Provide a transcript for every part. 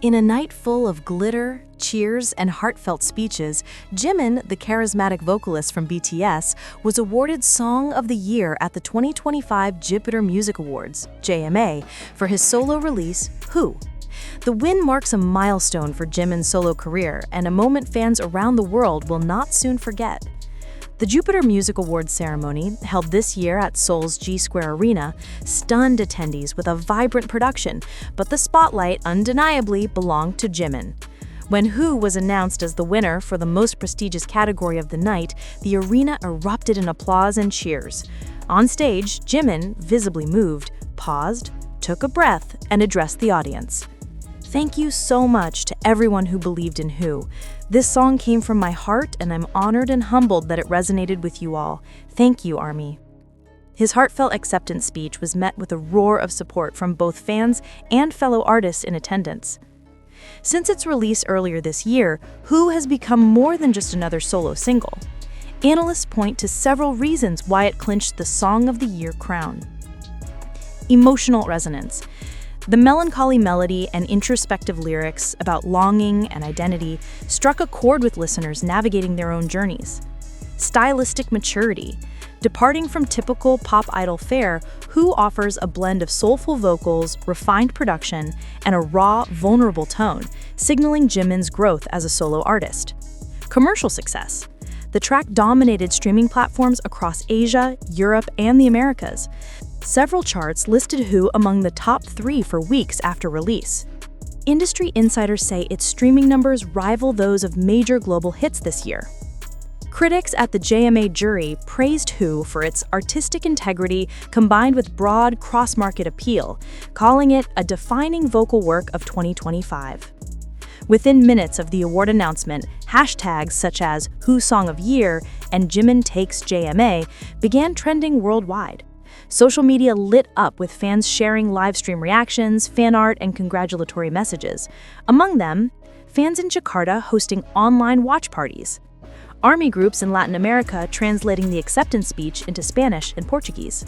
In a night full of glitter, cheers, and heartfelt speeches, Jimin, the charismatic vocalist from BTS, was awarded Song of the Year at the 2025 Jupiter Music Awards, JMA, for his solo release, Who. The win marks a milestone for Jimin's solo career and a moment fans around the world will not soon forget. The Jupiter Music Awards ceremony, held this year at Seoul's G-Square Arena, stunned attendees with a vibrant production, but the spotlight undeniably belonged to Jimin. When Who was announced as the winner for the most prestigious category of the night, the arena erupted in applause and cheers. On stage, Jimin, visibly moved, paused, took a breath, and addressed the audience. "Thank you so much to everyone who believed in Who. This song came from my heart, and I'm honored and humbled that it resonated with you all. Thank you, Army." His heartfelt acceptance speech was met with a roar of support from both fans and fellow artists in attendance. Since its release earlier this year, Who has become more than just another solo single. Analysts point to several reasons why it clinched the Song of the Year crown. Emotional resonance. The melancholy melody and introspective lyrics about longing and identity struck a chord with listeners navigating their own journeys. Stylistic maturity. Departing from typical pop idol fare, Who offers a blend of soulful vocals, refined production, and a raw, vulnerable tone, signaling Jimin's growth as a solo artist. Commercial success. The track dominated streaming platforms across Asia, Europe, and the Americas. Several charts listed Who among the top 3 for weeks after release. Industry insiders say its streaming numbers rival those of major global hits this year. Critics at the JMA jury praised Who for its artistic integrity combined with broad cross-market appeal, calling it a defining vocal work of 2025. Within minutes of the award announcement, hashtags such as Who Song of Year and Jimin Takes JMA began trending worldwide. Social media lit up with fans sharing live stream reactions, fan art, and congratulatory messages. Among them, fans in Jakarta hosting online watch parties. Army groups in Latin America translating the acceptance speech into Spanish and Portuguese.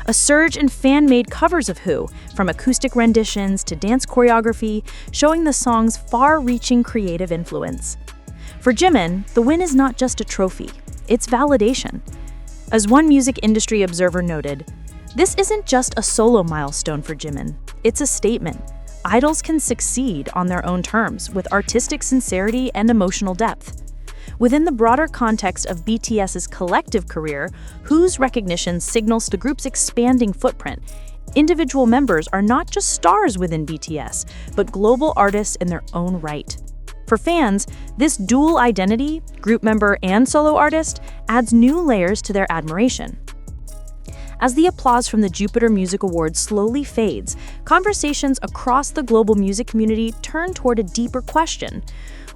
A surge in fan-made covers of Who, from acoustic renditions to dance choreography, showing the song's far-reaching creative influence. For Jimin, the win is not just a trophy, it's validation. As one music industry observer noted, "This isn't just a solo milestone for Jimin, it's a statement. Idols can succeed on their own terms with artistic sincerity and emotional depth." Within the broader context of BTS's collective career, Who's recognition signals the group's expanding footprint. Individual members are not just stars within BTS, but global artists in their own right. For fans, this dual identity, group member and solo artist, adds new layers to their admiration. As the applause from the Jupiter Music Awards slowly fades, conversations across the global music community turn toward a deeper question.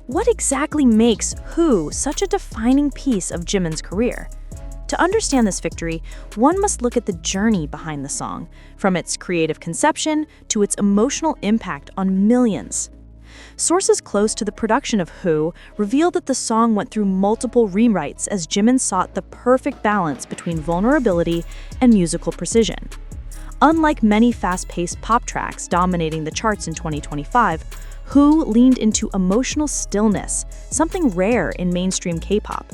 What exactly makes Who such a defining piece of Jimin's career? To understand this victory, one must look at the journey behind the song, from its creative conception to its emotional impact on millions. Sources close to the production of Who revealed that the song went through multiple rewrites as Jimin sought the perfect balance between vulnerability and musical precision. Unlike many fast-paced pop tracks dominating the charts in 2025, Who leaned into emotional stillness, something rare in mainstream K-pop.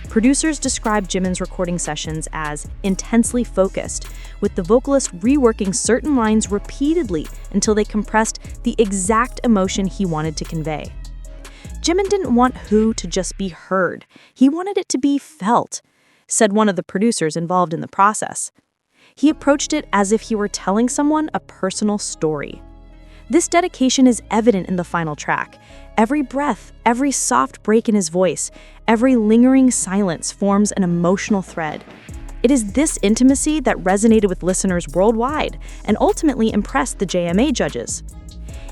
Producers described Jimin's recording sessions as intensely focused, with the vocalist reworking certain lines repeatedly until they compressed the exact emotion he wanted to convey. Jimin didn't want Who to just be heard, he wanted it to be felt, said one of the producers involved in the process. He approached it as if he were telling someone a personal story. This dedication is evident in the final track. Every breath, every soft break in his voice, every lingering silence forms an emotional thread. It is this intimacy that resonated with listeners worldwide and ultimately impressed the JMA judges.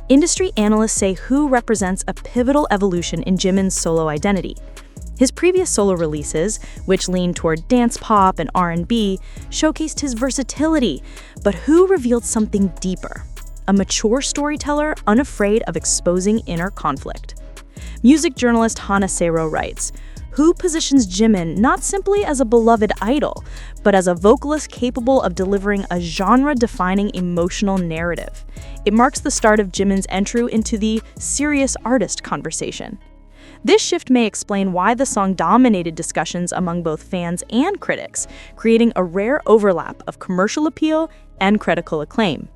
Industry analysts say Who represents a pivotal evolution in Jimin's solo identity. His previous solo releases, which leaned toward dance pop and R&B, showcased his versatility, but Who revealed something deeper. A mature storyteller unafraid of exposing inner conflict. Music journalist Hana Seiro writes, Who positions Jimin not simply as a beloved idol, but as a vocalist capable of delivering a genre-defining emotional narrative. It marks the start of Jimin's entry into the serious artist conversation. This shift may explain why the song dominated discussions among both fans and critics, creating a rare overlap of commercial appeal and critical acclaim.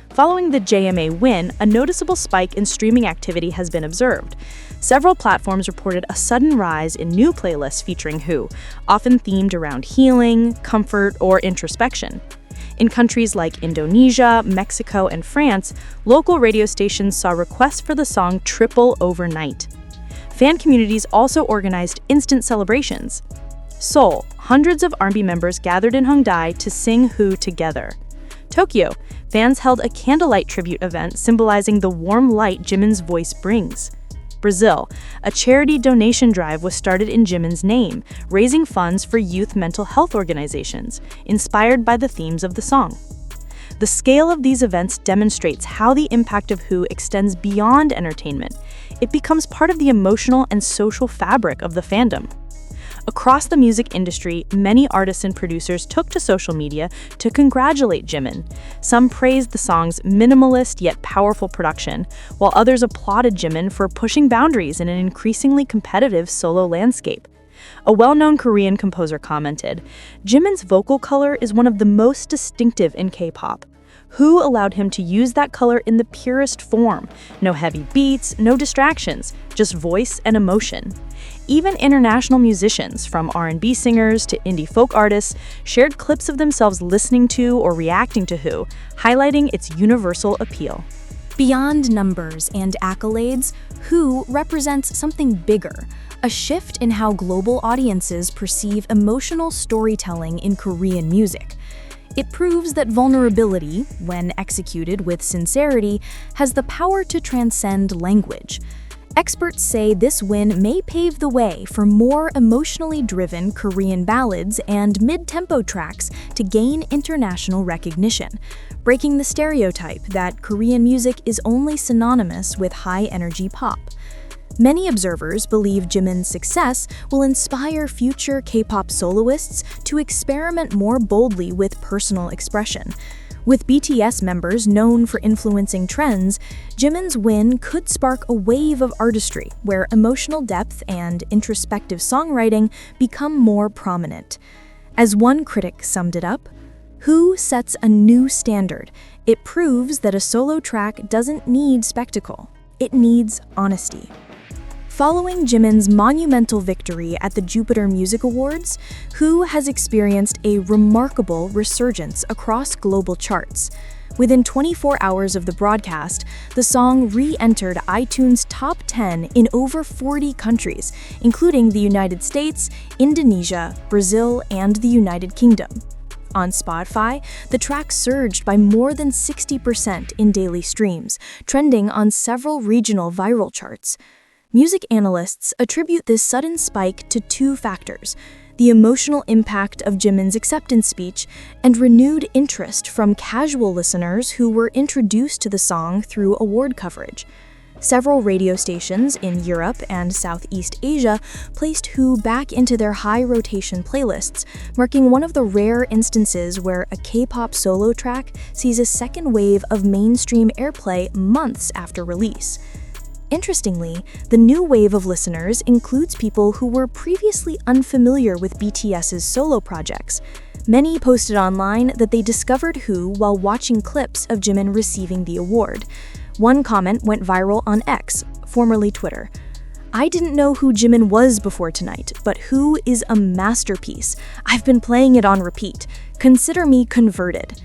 Following the JMA win, a noticeable spike in streaming activity has been observed. Several platforms reported a sudden rise in new playlists featuring Who, often themed around healing, comfort, or introspection. In countries like Indonesia, Mexico, and France, local radio stations saw requests for the song triple overnight. Fan communities also organized instant celebrations. Seoul, hundreds of ARMY members gathered in Hongdae to sing Who together. Tokyo, fans held a candlelight tribute event symbolizing the warm light Jimin's voice brings. Brazil, a charity donation drive was started in Jimin's name, raising funds for youth mental health organizations, inspired by the themes of the song. The scale of these events demonstrates how the impact of Who extends beyond entertainment. It becomes part of the emotional and social fabric of the fandom. Across the music industry, many artists and producers took to social media to congratulate Jimin. Some praised the song's minimalist yet powerful production, while others applauded Jimin for pushing boundaries in an increasingly competitive solo landscape. A well-known Korean composer commented, "Jimin's vocal color is one of the most distinctive in K-pop. Who allowed him to use that color in the purest form? No heavy beats, no distractions, just voice and emotion." Even international musicians, from R&B singers to indie folk artists, shared clips of themselves listening to or reacting to Who, highlighting its universal appeal. Beyond numbers and accolades, Who represents something bigger, a shift in how global audiences perceive emotional storytelling in Korean music. It proves that vulnerability, when executed with sincerity, has the power to transcend language. Experts say this win may pave the way for more emotionally driven Korean ballads and mid-tempo tracks to gain international recognition, breaking the stereotype that Korean music is only synonymous with high-energy pop. Many observers believe Jimin's success will inspire future K-pop soloists to experiment more boldly with personal expression. With BTS members known for influencing trends, Jimin's win could spark a wave of artistry where emotional depth and introspective songwriting become more prominent. As one critic summed it up, Who sets a new standard. It proves that a solo track doesn't need spectacle. It needs honesty. Following Jimin's monumental victory at the Jupiter Music Awards, Who has experienced a remarkable resurgence across global charts. Within 24 hours of the broadcast, the song re-entered iTunes' top 10 in over 40 countries, including the United States, Indonesia, Brazil, and the United Kingdom. On Spotify, the track surged by more than 60% in daily streams, trending on several regional viral charts. Music analysts attribute this sudden spike to two factors: the emotional impact of Jimin's acceptance speech and renewed interest from casual listeners who were introduced to the song through award coverage. Several radio stations in Europe and Southeast Asia placed Who back into their high-rotation playlists, marking one of the rare instances where a K-pop solo track sees a second wave of mainstream airplay months after release. Interestingly, the new wave of listeners includes people who were previously unfamiliar with BTS's solo projects. Many posted online that they discovered Who while watching clips of Jimin receiving the award. One comment went viral on X, formerly Twitter. "I didn't know who Jimin was before tonight, but Who is a masterpiece. I've been playing it on repeat. Consider me converted."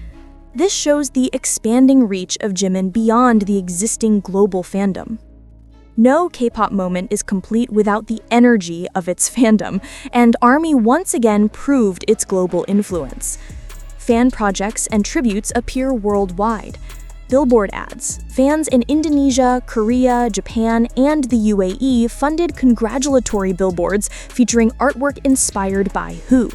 This shows the expanding reach of Jimin beyond the existing global fandom. No K-pop moment is complete without the energy of its fandom, and ARMY once again proved its global influence. Fan projects and tributes appear worldwide. Billboard ads, fans in Indonesia, Korea, Japan, and the UAE funded congratulatory billboards featuring artwork inspired by Who.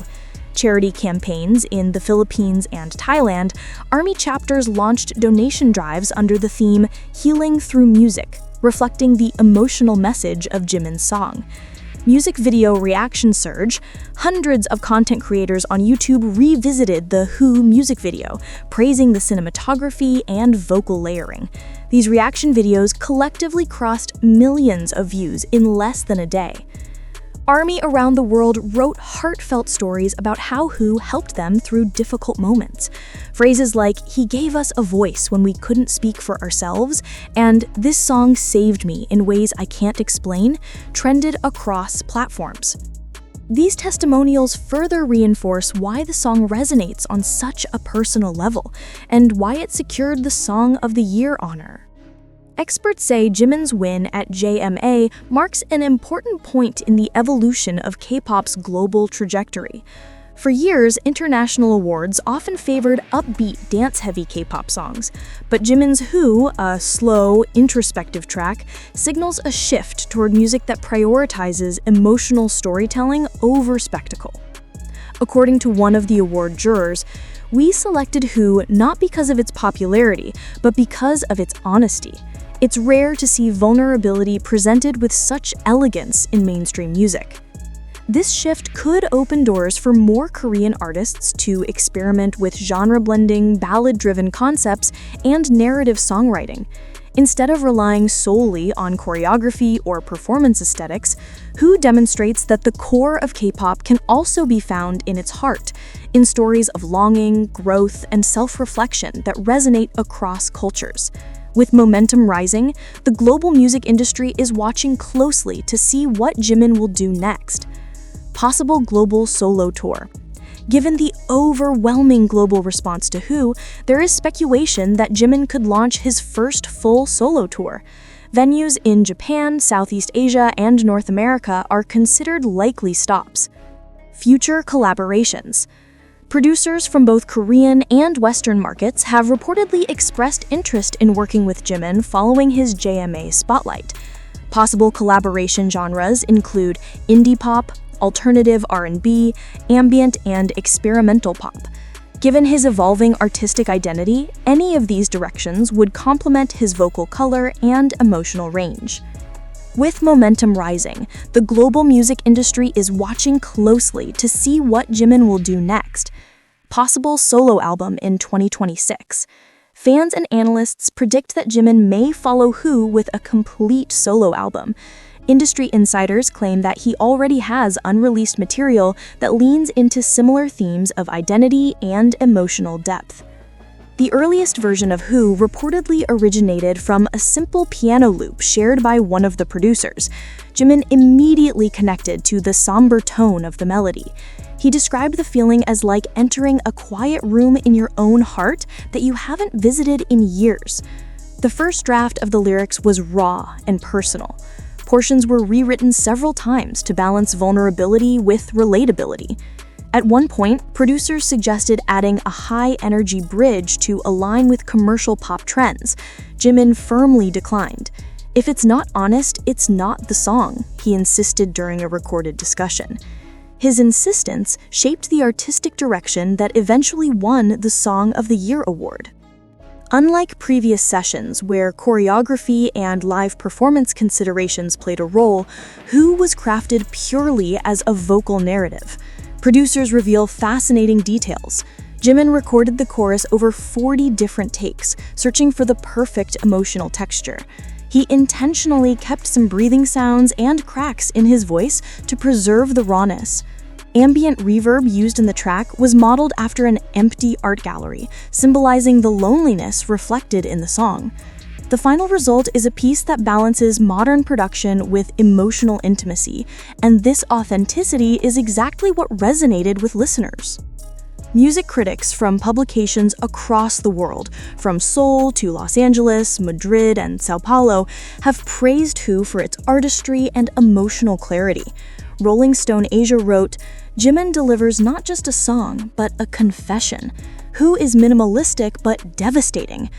Charity campaigns in the Philippines and Thailand, ARMY chapters launched donation drives under the theme Healing Through Music, reflecting the emotional message of Jimin's song. music video reaction surge, hundreds of content creators on YouTube revisited the Who music video, praising the cinematography and vocal layering. These reaction videos collectively crossed millions of views in less than a day. ARMY around the world wrote heartfelt stories about how Who helped them through difficult moments. Phrases like, "He gave us a voice when we couldn't speak for ourselves," and "This song saved me in ways I can't explain," trended across platforms. These testimonials further reinforce why the song resonates on such a personal level, and why it secured the Song of the Year honor. Experts say Jimin's win at JMA marks an important point in the evolution of K-pop's global trajectory. For years, international awards often favored upbeat, dance-heavy K-pop songs, but Jimin's Who, a slow, introspective track, signals a shift toward music that prioritizes emotional storytelling over spectacle. According to one of the award jurors, "We selected Who not because of its popularity, but because of its honesty. It's rare to see vulnerability presented with such elegance in mainstream music." This shift could open doors for more Korean artists to experiment with genre-blending, ballad-driven concepts and narrative songwriting. Instead of relying solely on choreography or performance aesthetics, Who demonstrates that the core of K-pop can also be found in its heart, in stories of longing, growth, and self-reflection that resonate across cultures. With momentum rising, the global music industry is watching closely to see what Jimin will do next. Possible global solo tour. Given the overwhelming global response to Who, there is speculation that Jimin could launch his first full solo tour. Venues in Japan, Southeast Asia, and North America are considered likely stops. Future collaborations. Producers from both Korean and Western markets have reportedly expressed interest in working with Jimin following his JMA spotlight. Possible collaboration genres include indie pop, alternative R&B, ambient, and experimental pop. Given his evolving artistic identity, any of these directions would complement his vocal color and emotional range. With momentum rising, the global music industry is watching closely to see what Jimin will do next. Possible solo album in 2026. Fans and analysts predict that Jimin may follow Who with a complete solo album. Industry insiders claim that he already has unreleased material that leans into similar themes of identity and emotional depth. The earliest version of Who reportedly originated from a simple piano loop shared by one of the producers. Jimin immediately connected to the somber tone of the melody. He described the feeling as like entering a quiet room in your own heart that you haven't visited in years. The first draft of the lyrics was raw and personal. Portions were rewritten several times to balance vulnerability with relatability. At one point, producers suggested adding a high-energy bridge to align with commercial pop trends. Jimin firmly declined. "If it's not honest, it's not the song," he insisted during a recorded discussion. His insistence shaped the artistic direction that eventually won the Song of the Year award. Unlike previous sessions where choreography and live performance considerations played a role, Who was crafted purely as a vocal narrative. Producers reveal fascinating details. Jimin recorded the chorus over 40 different takes, searching for the perfect emotional texture. He intentionally kept some breathing sounds and cracks in his voice to preserve the rawness. Ambient reverb used in the track was modeled after an empty art gallery, symbolizing the loneliness reflected in the song. The final result is a piece that balances modern production with emotional intimacy, and this authenticity is exactly what resonated with listeners. Music critics from publications across the world, from Seoul to Los Angeles, Madrid, and Sao Paulo, have praised Who for its artistry and emotional clarity. Rolling Stone Asia wrote, "Jimin delivers not just a song, but a confession. Who is minimalistic but devastating."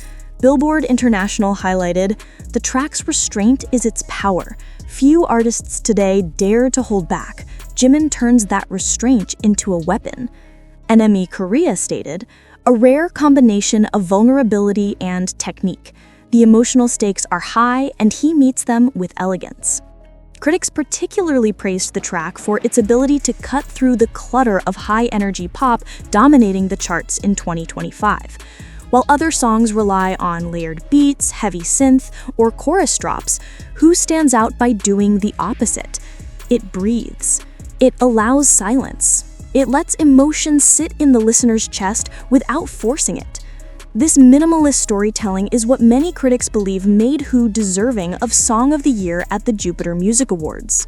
Billboard International highlighted, "The track's restraint is its power. Few artists today dare to hold back. Jimin turns that restraint into a weapon." NME Korea stated, "A rare combination of vulnerability and technique. The emotional stakes are high, and he meets them with elegance." Critics particularly praised the track for its ability to cut through the clutter of high-energy pop dominating the charts in 2025. While other songs rely on layered beats, heavy synth, or chorus drops, Who stands out by doing the opposite. It breathes. It allows silence. It lets emotion sit in the listener's chest without forcing it. This minimalist storytelling is what many critics believe made Who deserving of Song of the Year at the Jupiter Music Awards.